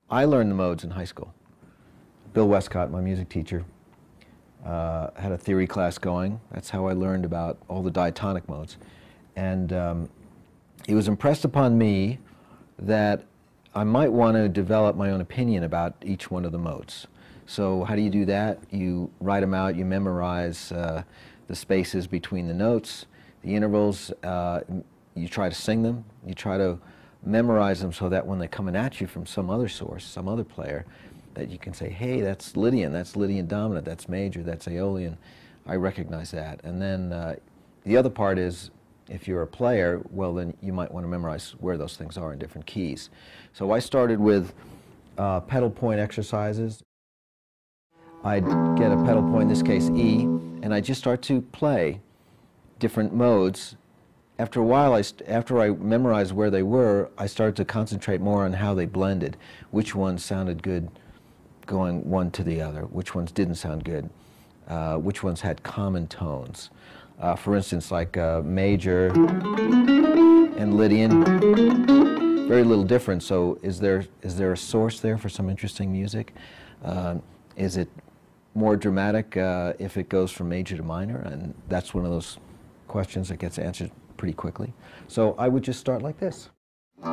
I learned the modes in high school. Bill Westcott, my music teacher, had a theory class going. That's how I learned about all the diatonic modes. And it was impressed upon me that I might want to develop my own opinion about each one of the modes. So how do you do that? You write them out, you memorize the spaces between the notes, the intervals, you try to sing them, you try to memorize them so that when they're coming at you from some other source, some other player, that you can say, hey, that's Lydian dominant, that's major, that's Aeolian, I recognize that. And then the other part is, if you're a player, well then you might want to memorize where those things are in different keys. So I started with pedal point exercises. I'd get a pedal point, in this case E, and I'd just start to play different modes. After a while, after I memorized where they were, I started to concentrate more on how they blended, which ones sounded good going one to the other, which ones didn't sound good, which ones had common tones. For instance, like major and Lydian, very little difference. So is there a source there for some interesting music? Is it more dramatic if it goes from major to minor? And that's one of those questions that gets answered pretty quickly. So I would just start like this. So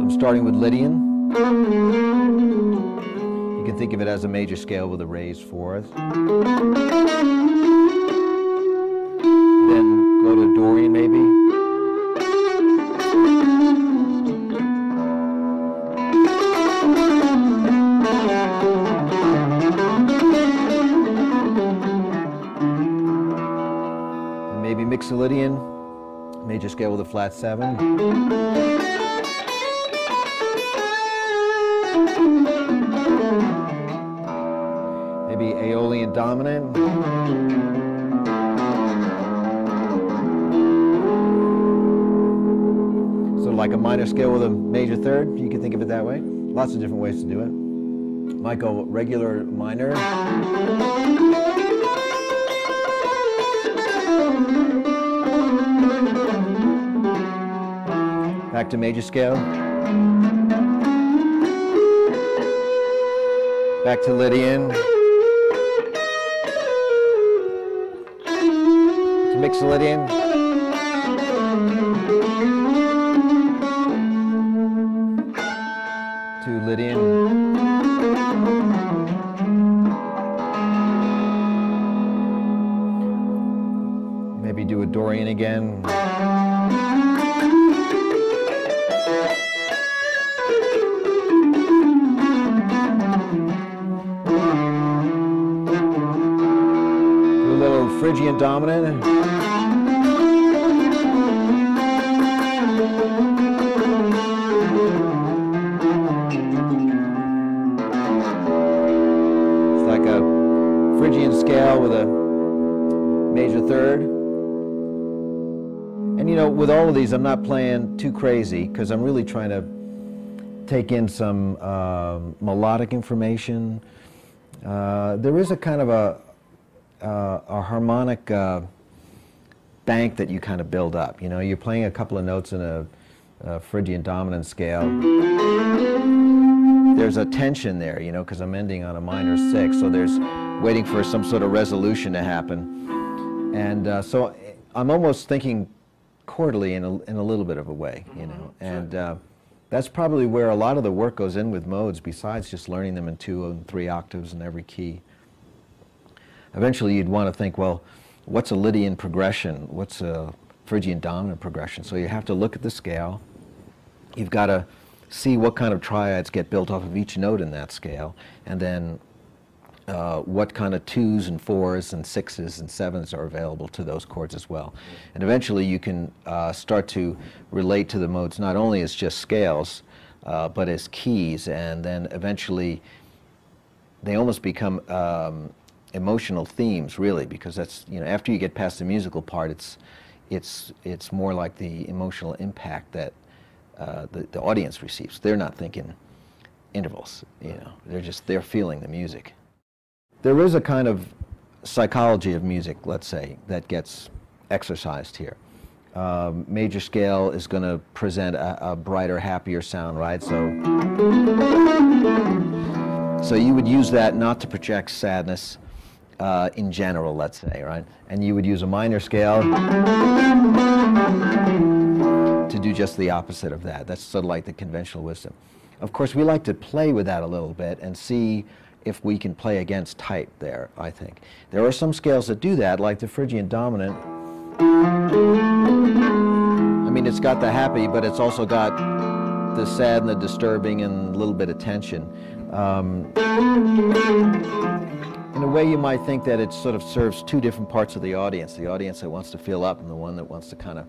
I'm starting with Lydian. You can think of it as a major scale with a raised fourth. Then go to Dorian maybe. And maybe Mixolydian, major scale with a flat 7. Maybe Aeolian dominant. So like a minor scale with a major third, you can think of it that way. Lots of different ways to do it. Might go regular minor. Back to major scale. Back to Lydian. To Mixolydian. To Lydian. Maybe do a Dorian again. Phrygian dominant. It's like a Phrygian scale with a major third. And you know, with all of these, I'm not playing too crazy because I'm really trying to take in some melodic information. There is a kind of a harmonic bank that you kind of build up. You know, you're playing a couple of notes in a Phrygian dominant scale. There's a tension there, you know, because I'm ending on a minor 6, so there's waiting for some sort of resolution to happen. And so I'm almost thinking chordally in a little bit of a way, you know. And that's probably where a lot of the work goes in with modes, besides just learning them in 2 and 3 octaves in every key. Eventually you'd want to think, well, what's a Lydian progression? What's a Phrygian dominant progression? So you have to look at the scale. You've got to see what kind of triads get built off of each note in that scale, and then what kind of 2s and 4s and 6s and 7s are available to those chords as well. And eventually you can start to relate to the modes not only as just scales, but as keys, and then eventually they almost become emotional themes, really, because that's, you know, after you get past the musical part, it's more like the emotional impact that the audience receives. They're not thinking intervals, you know, they're feeling the music. There is a kind of psychology of music, let's say, that gets exercised here. Major scale is going to present a brighter, happier sound, right? So you would use that not to project sadness in general, let's say, right? And you would use a minor scale to do just the opposite of that. That's sort of like the conventional wisdom. Of course, we like to play with that a little bit and see if we can play against type there, I think. There are some scales that do that, like the Phrygian dominant. I mean, it's got the happy, but it's also got the sad and the disturbing and a little bit of tension. In a way, you might think that it sort of serves two different parts of the audience that wants to feel up and the one that wants to kind of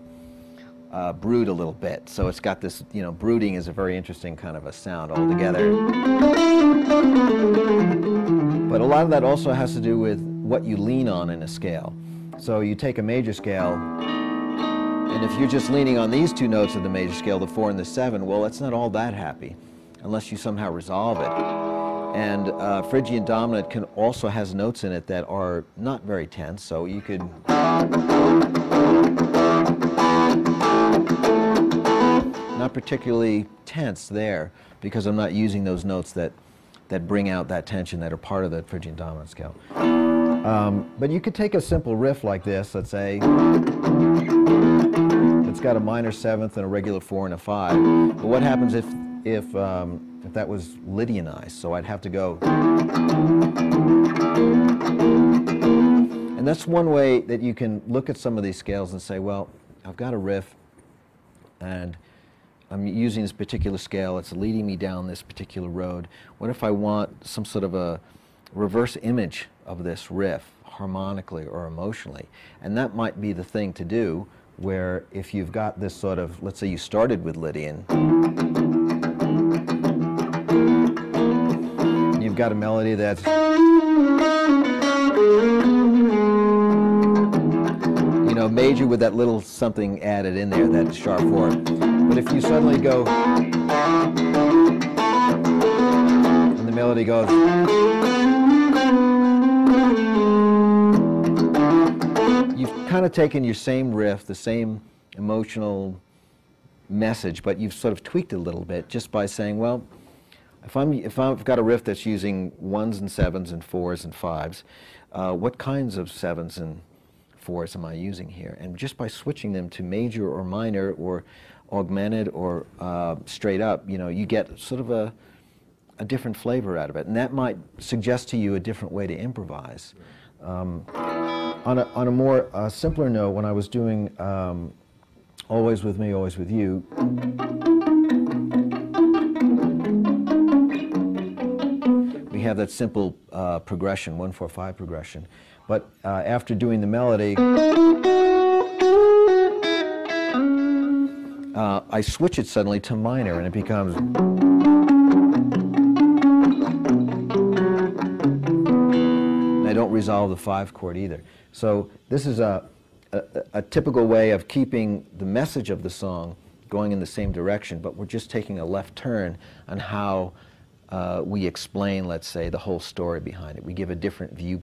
brood a little bit. So it's got this, you know, brooding is a very interesting kind of a sound altogether. But a lot of that also has to do with what you lean on in a scale. So you take a major scale, and if you're just leaning on these two notes of the major scale, the 4 and the 7, well, it's not all that happy unless you somehow resolve it. And Phrygian dominant also has notes in it that are not very tense, so you could not particularly tense there, because I'm not using those notes that bring out that tension that are part of the Phrygian dominant scale. But you could take a simple riff like this, let's say. It's got a minor 7th and a regular 4 and a 5. But what happens if that was Lydianized? So I'd have to go. And that's one way that you can look at some of these scales and say, well, I've got a riff, and I'm using this particular scale. It's leading me down this particular road. What if I want some sort of a reverse image of this riff, harmonically or emotionally? And that might be the thing to do, where if you've got this sort of, let's say you started with Lydian, you've got a melody that's, you know, major with that little something added in there, that sharp 4. But if you suddenly go, and the melody goes, you've kind of taken your same riff, the same emotional message, but you've sort of tweaked it a little bit just by saying, well, if I've got a riff that's using 1s and 7s and 4s and 5s, what kinds of 7s and 4s am I using here? And just by switching them to major or minor or augmented or straight up, you know, you get sort of a different flavor out of it, and that might suggest to you a different way to improvise. On a more simpler note, when I was doing Always With Me, Always With You, we have that simple progression, 1-4-5 progression. But after doing the melody, I switch it suddenly to minor, and it becomes. And I don't resolve the 5 chord either. So this is a typical way of keeping the message of the song going in the same direction, but we're just taking a left turn on how we explain, let's say, the whole story behind it. We give a different view.